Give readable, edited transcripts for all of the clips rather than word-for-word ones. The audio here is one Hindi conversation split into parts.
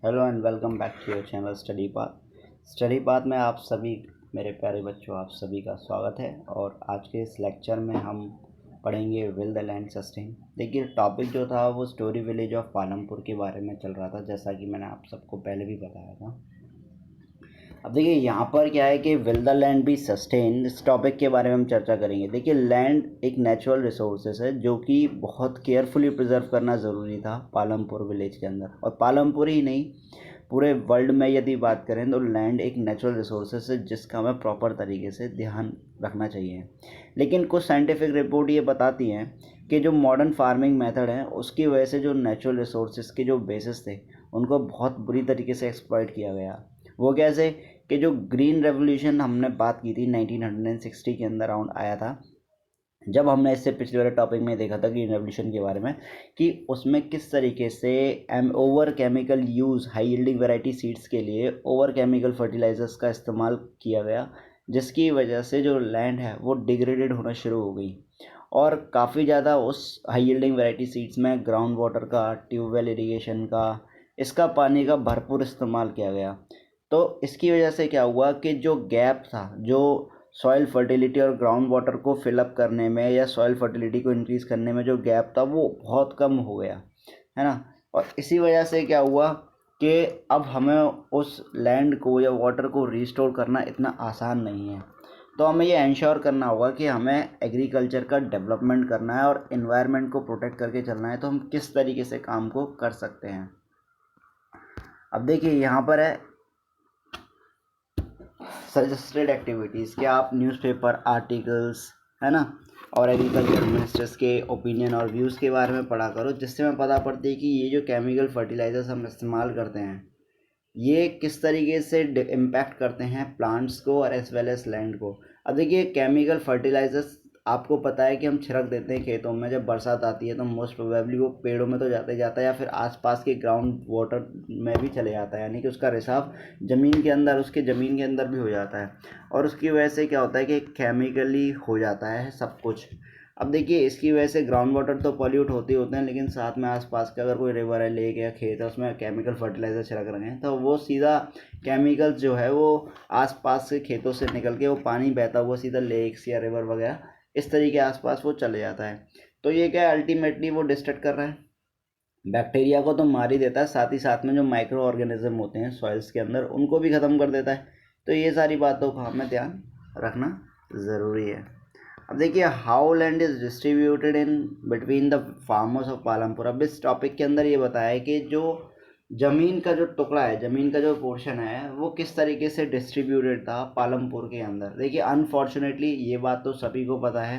Hello and welcome back to your channel study path में आप सभी मेरे प्यारे बच्चों आप सभी का स्वागत है। और आज के इस लेक्चर में हम पढ़ेंगे विल द लैंड सस्टेन। देखिए टॉपिक जो था वो स्टोरी विलेज ऑफ पालमपुर के बारे में चल रहा था, जैसा कि मैंने आप सबको पहले भी बताया था। अब देखिए यहाँ पर क्या है कि will the land B sustain, इस टॉपिक के बारे में हम चर्चा करेंगे। देखिए लैंड एक नेचुरल रिसोर्सेस है जो कि बहुत केयरफुली प्रिजर्व करना ज़रूरी था पालमपुर विलेज के अंदर। और पालमपुर ही नहीं, पूरे वर्ल्ड में यदि बात करें तो लैंड एक नेचुरल रिसोर्सेस है जिसका हमें प्रॉपर तरीके से ध्यान रखना चाहिए। लेकिन कुछ साइंटिफिक रिपोर्ट ये बताती हैं कि जो मॉडर्न फार्मिंग मेथड है उसकी वजह से जो नेचुरल रिसोर्सेज के जो बेसिस थे उनको बहुत बुरी तरीके से एक्सप्लॉइट किया गया। वो कैसे कि जो ग्रीन रेवोल्यूशन हमने बात की थी 1960 के अंदर अराउंड आया था, जब हमने इससे पिछले वाले टॉपिक में देखा था ग्रीन रेवोल्यूशन के बारे में कि उसमें किस तरीके से over chemical use high yielding variety seeds के लिए ओवर केमिकल फर्टिलाइजर्स का इस्तेमाल किया गया, जिसकी वजह से जो लैंड है वो डिग्रेडेड होना शुरू हो गई। और काफ़ी ज़्यादा उस हाई यील्डिंग वैरायटी सीड्स में ग्राउंड वाटर का, ट्यूबवेल इरीगेशन का, इसका पानी का भरपूर इस्तेमाल किया गया। तो इसकी वजह से क्या हुआ कि जो गैप था, जो सॉइल फर्टिलिटी और ग्राउंड वाटर को फिलअप करने में या सॉइल फर्टिलिटी को इंक्रीज़ करने में जो गैप था वो बहुत कम हो गया, है ना। और इसी वजह से क्या हुआ कि अब हमें उस लैंड को या वाटर को रिस्टोर करना इतना आसान नहीं है। तो हमें ये इंश्योर करना होगा कि हमें एग्रीकल्चर का डेवलपमेंट करना है और इन्वायरमेंट को प्रोटेक्ट करके चलना है। तो हम किस तरीके से काम को कर सकते हैं, अब देखिए यहाँ पर है सजेस्टेड एक्टिविटीज़ कि आप न्यूज़पेपर आर्टिकल्स, है ना, और एग्रीकल्चर मिनिस्टर्स के ओपिनियन और व्यूज़ के बारे में पढ़ा करो, जिससे हमें पता पड़ती है कि ये जो केमिकल फर्टिलाइजर्स हम इस्तेमाल करते हैं ये किस तरीके से इम्पैक्ट करते हैं प्लांट्स को और एज वेल एज लैंड को। अब देखिए केमिकल फर्टिलाइजर्स आपको पता है कि हम छिड़क देते हैं खेतों में, जब बरसात आती है तो मोस्ट प्रोबेबली वो पेड़ों में तो जाते जाता है या फिर आसपास के ग्राउंड वाटर में भी चले जाता है, यानी कि उसका रिसाव ज़मीन के अंदर, उसके ज़मीन के अंदर भी हो जाता है। और उसकी वजह से क्या होता है कि केमिकली हो जाता है सब कुछ। अब देखिए इसकी वजह से ग्राउंड वाटर तो पॉल्यूट होते होते हैं, लेकिन साथ में आसपास का अगर कोई रिवर है, लेक या खेत है, उसमें केमिकल फर्टिलाइजर छिड़क रहे हैं तो वो सीधा केमिकल्स जो है वो आसपास के खेतों से निकल के वो पानी बहता हुआ सीधा लेक्स या रिवर वगैरह इस तरीके के आसपास वो चले जाता है। तो ये क्या है, अल्टीमेटली वो डिस्ट्रक्ट कर रहा है, बैक्टीरिया को तो मार ही देता है, साथ ही साथ में जो माइक्रो ऑर्गेनिज्म होते हैं सॉइल्स के अंदर उनको भी ख़त्म कर देता है। तो ये सारी बातों का हमें ध्यान रखना ज़रूरी है। अब देखिए how land is distributed in between the farmers of Palampur. अब इस टॉपिक के अंदर ये बताया है कि जो ज़मीन का जो टुकड़ा है, ज़मीन का जो पोर्शन है वो किस तरीके से डिस्ट्रीब्यूटेड था पालमपुर के अंदर। देखिए अनफॉर्चुनेटली ये बात तो सभी को पता है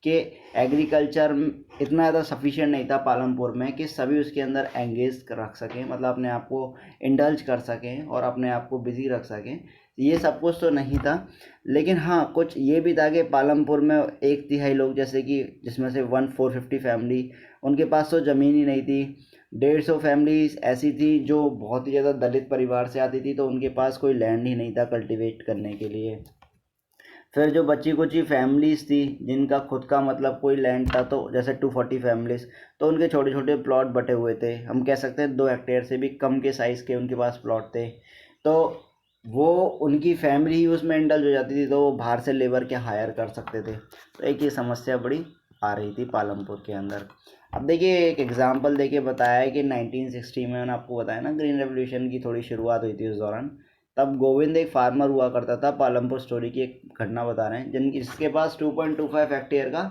कि एग्रीकल्चर इतना ज़्यादा सफिशिएंट नहीं था पालमपुर में कि सभी उसके अंदर एंगेज रख सकें, मतलब अपने आप को इंडल्ज कर सकें और अपने आप को बिजी रख सकें। ये सब कुछ तो नहीं था, लेकिन हाँ कुछ ये भी था कि पालमपुर में 1/3 लोग, जैसे कि जिसमें से 1450 फैमिली, उनके पास तो ज़मीन ही नहीं थी। 150 फैमिलीज ऐसी थी जो बहुत ही ज़्यादा दलित परिवार से आती थी, तो उनके पास कोई लैंड ही नहीं था कल्टीवेट करने के लिए। फिर जो बची कुची फैमिलीज़ थी जिनका खुद का मतलब कोई लैंड था, तो जैसे 240 फैमिलीज़, तो उनके छोटे छोटे प्लॉट बटे हुए थे, हम कह सकते हैं 2 हेक्टेयर से भी कम के साइज़ के उनके पास प्लॉट थे। तो वो उनकी फैमिली ही उसमें इंडल्ज हो जाती थी, तो वो बाहर से लेबर के हायर कर सकते थे। तो एक ये समस्या बड़ी आ रही थी पालमपुर के अंदर। अब देखिए एक एग्जांपल देके बताया है कि 1960 में, मैंने आपको बताया ना ग्रीन रेवोल्यूशन की थोड़ी शुरुआत हुई थी उस दौरान। तब गोविंद एक फार्मर हुआ करता था, पालमपुर स्टोरी की एक घटना बता रहे हैं, जिसके पास 2.25 हेक्टेयर का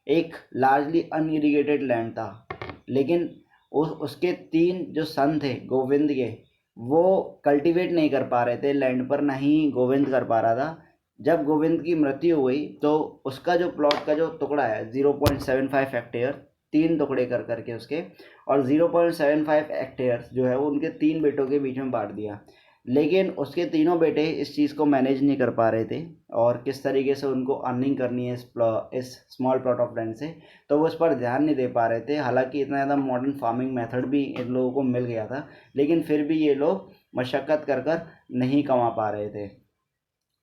एक लार्जली अनइरिगेटेड लैंड था। लेकिन उसके 3 जो सन थे गोविंद के, वो कल्टीवेट नहीं कर पा रहे थे लैंड पर, ना ही गोविंद कर पा रहा था। जब गोविंद की मृत्यु हुई तो उसका जो प्लॉट का जो टुकड़ा है 0.75 हेक्टेयर, 3 टुकड़े कर करके उसके, और 0.75 हेक्टेयर जो है वो उनके 3 बेटों के बीच में बांट दिया। लेकिन उसके तीनों बेटे इस चीज़ को मैनेज नहीं कर पा रहे थे और किस तरीके से उनको अर्निंग करनी है इस स्मॉल प्लॉट ऑफ लैंड से, तो वो उस पर ध्यान नहीं दे पा रहे थे। हालांकि इतना ज़्यादा मॉडर्न फार्मिंग मेथड भी इन लोगों को मिल गया था, लेकिन फिर भी ये लोग मशक्क़त कर कर नहीं कमा पा रहे थे।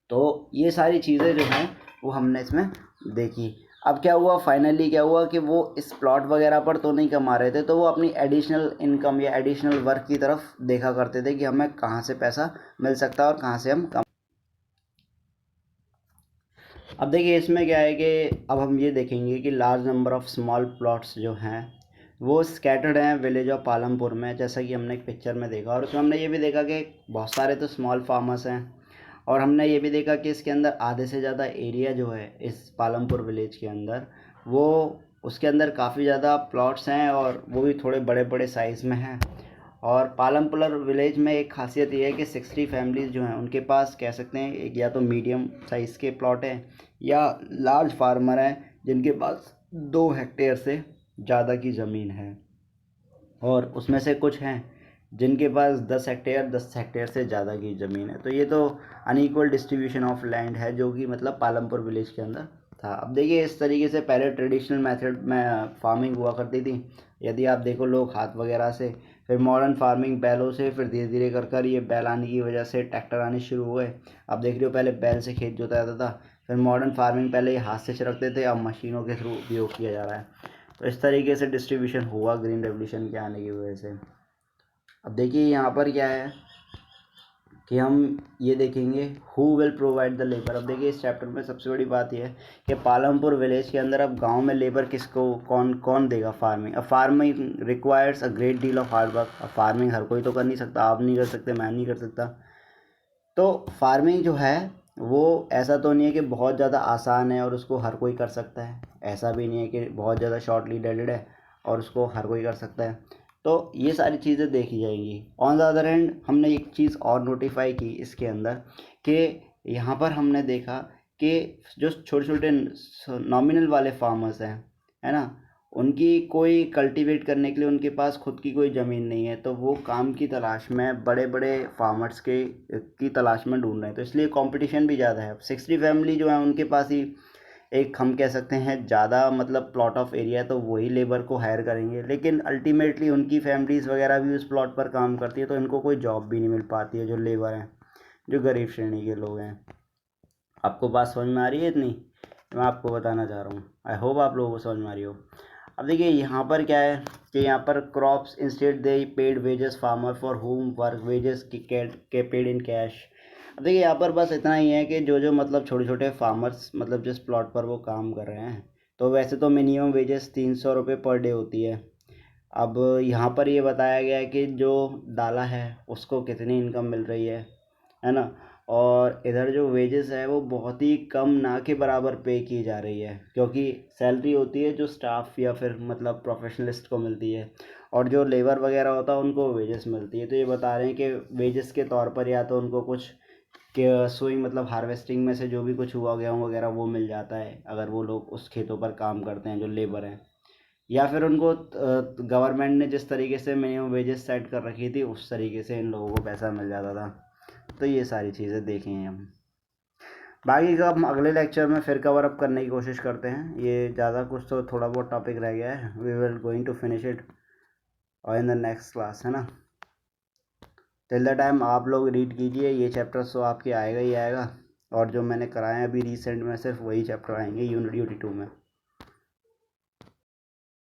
तो ये सारी चीज़ें जो हैं वो हमने इसमें देखी। अब क्या हुआ, फाइनली क्या हुआ कि वो इस प्लॉट वगैरह पर तो नहीं कमा रहे थे, तो वो अपनी एडिशनल इनकम या एडिशनल वर्क की तरफ देखा करते थे कि हमें कहाँ से पैसा मिल सकता है और कहाँ से हम कम। अब देखिए इसमें क्या है कि अब हम ये देखेंगे कि large number of small plots जो हैं वो स्कैटर्ड हैं विलेज ऑफ पालमपुर में, जैसा कि हमने एक पिक्चर में देखा। और उसमें हमने ये भी देखा कि बहुत सारे तो स्मॉल फार्मर्स हैं, और हमने ये भी देखा कि इसके अंदर आधे से ज़्यादा एरिया जो है इस पालमपुर विलेज के अंदर, वो उसके अंदर काफ़ी ज़्यादा प्लॉट्स हैं और वो भी थोड़े बड़े बड़े साइज़ में हैं। और पालमपुर विलेज में एक खासियत ये है कि 60 फैमिलीज़ जो हैं उनके पास कह सकते हैं एक या तो मीडियम साइज़ के प्लॉट हैं या लार्ज फार्मर हैं जिनके पास 2 हेक्टेयर से ज़्यादा की ज़मीन है, और उसमें से कुछ हैं जिनके पास 10 हेक्टेयर से ज़्यादा की ज़मीन है। तो ये तो अनइक्वल डिस्ट्रीब्यूशन ऑफ लैंड है जो कि मतलब पालमपुर विलेज के अंदर था। अब देखिए इस तरीके से पहले ट्रेडिशनल मेथड में फार्मिंग हुआ करती थी, यदि आप देखो लोग हाथ वगैरह से, फिर मॉडर्न फार्मिंग बैलों से, फिर धीरे धीरे कर कर ये बैल आने की वजह से ट्रैक्टर आने शुरू हुए। अब देख रहे हो पहले बैल से खेत जोता जाता था, फिर मॉडर्न फार्मिंग पहले ये हाथ से छिड़कते थे, अब मशीनों के थ्रू उपयोग किया जा रहा है। तो इस तरीके से डिस्ट्रीब्यूशन हुआ ग्रीन रेवोल्यूशन के आने की वजह से। अब देखिए यहाँ पर क्या है कि हम ये देखेंगे who will provide the labour. अब देखिए इस चैप्टर में सबसे बड़ी बात यह है कि पालमपुर विलेज के अंदर अब गांव में लेबर किसको कौन कौन देगा। फार्मिंग, अब farming requires a great deal of hard work. अब फार्मिंग हर कोई तो कर नहीं सकता, आप नहीं कर सकते, मैं नहीं कर सकता। तो फार्मिंग जो है वो ऐसा तो नहीं है कि बहुत ज़्यादा आसान है और उसको हर कोई कर सकता है, ऐसा भी नहीं है कि बहुत ज़्यादा शॉर्टली डेडेड है और उसको हर कोई कर सकता है। तो ये सारी चीज़ें देखी जाएंगी। ऑन द अदर हैंड हमने एक चीज़ और नोटिफाई की इसके अंदर कि यहाँ पर हमने देखा कि जो छोटे छोटे नॉमिनल वाले फार्मर्स हैं, है ना, उनकी कोई कल्टीवेट करने के लिए उनके पास खुद की कोई ज़मीन नहीं है, तो वो काम की तलाश में बड़े बड़े फार्मर्स के की तलाश में ढूंढ रहे हैं। तो इसलिए कंपटीशन भी ज़्यादा है। 60 फैमिली जो है उनके पास ही एक हम कह सकते हैं ज़्यादा मतलब प्लॉट ऑफ एरिया है, तो वही लेबर को हायर करेंगे, लेकिन अल्टीमेटली उनकी फैमिलीज़ वगैरह भी उस प्लॉट पर काम करती है, तो इनको कोई जॉब भी नहीं मिल पाती है, जो लेबर हैं, जो गरीब श्रेणी के लोग हैं। आपको बात समझ में आ रही है इतनी, मैं आपको बताना चाह रहा हूँ। आई होप आप लोगों को समझ में आ रही हो। अब देखिए यहाँ पर क्या है कि यहाँ पर crops instead they paid wages farmer for home work wages के पेड इन कैश। अब देखिए यहाँ पर बस इतना ही है कि जो जो मतलब छोटे छोटे फार्मर्स मतलब जिस प्लॉट पर वो काम कर रहे हैं, तो वैसे तो मिनिमम वेजेस 300 रुपये पर डे होती है। अब यहाँ पर ये बताया गया है कि जो डाला है उसको कितनी इनकम मिल रही है ना, और इधर जो वेजेस है वो बहुत ही कम ना के बराबर पे की जा रही है, क्योंकि सैलरी होती है जो स्टाफ या फिर मतलब प्रोफेशनलिस्ट को मिलती है, और जो लेबर वगैरह होता है उनको वेजेस मिलती है। तो ये बता रहे हैं कि वेजेस के तौर पर या तो उनको कुछ के सोइंग मतलब हार्वेस्टिंग में से जो भी कुछ हुआ गेहूँ वगैरह वो मिल जाता है अगर वो लोग उस खेतों पर काम करते हैं जो लेबर हैं, या फिर उनको गवर्नमेंट ने जिस तरीके से मिनिमम वेजेस सेट कर रखी थी उस तरीके से इन लोगों को पैसा मिल जाता था। तो ये सारी चीज़ें देखें हम, बाकी का हम अगले लेक्चर में फिर कवर अप करने की कोशिश करते हैं। ये ज़्यादा कुछ तो थोड़ा बहुत टॉपिक रह गया है, we will going to finish it और इन द नेक्स्ट क्लास, है ना। टिल द टाइम आप लोग रीड कीजिए, ये चैप्टर्स तो आपके आएगा ही आएगा, और जो मैंने कराए हैं अभी रिसेंट में सिर्फ वही चैप्टर आएंगे यूनिट 2 में।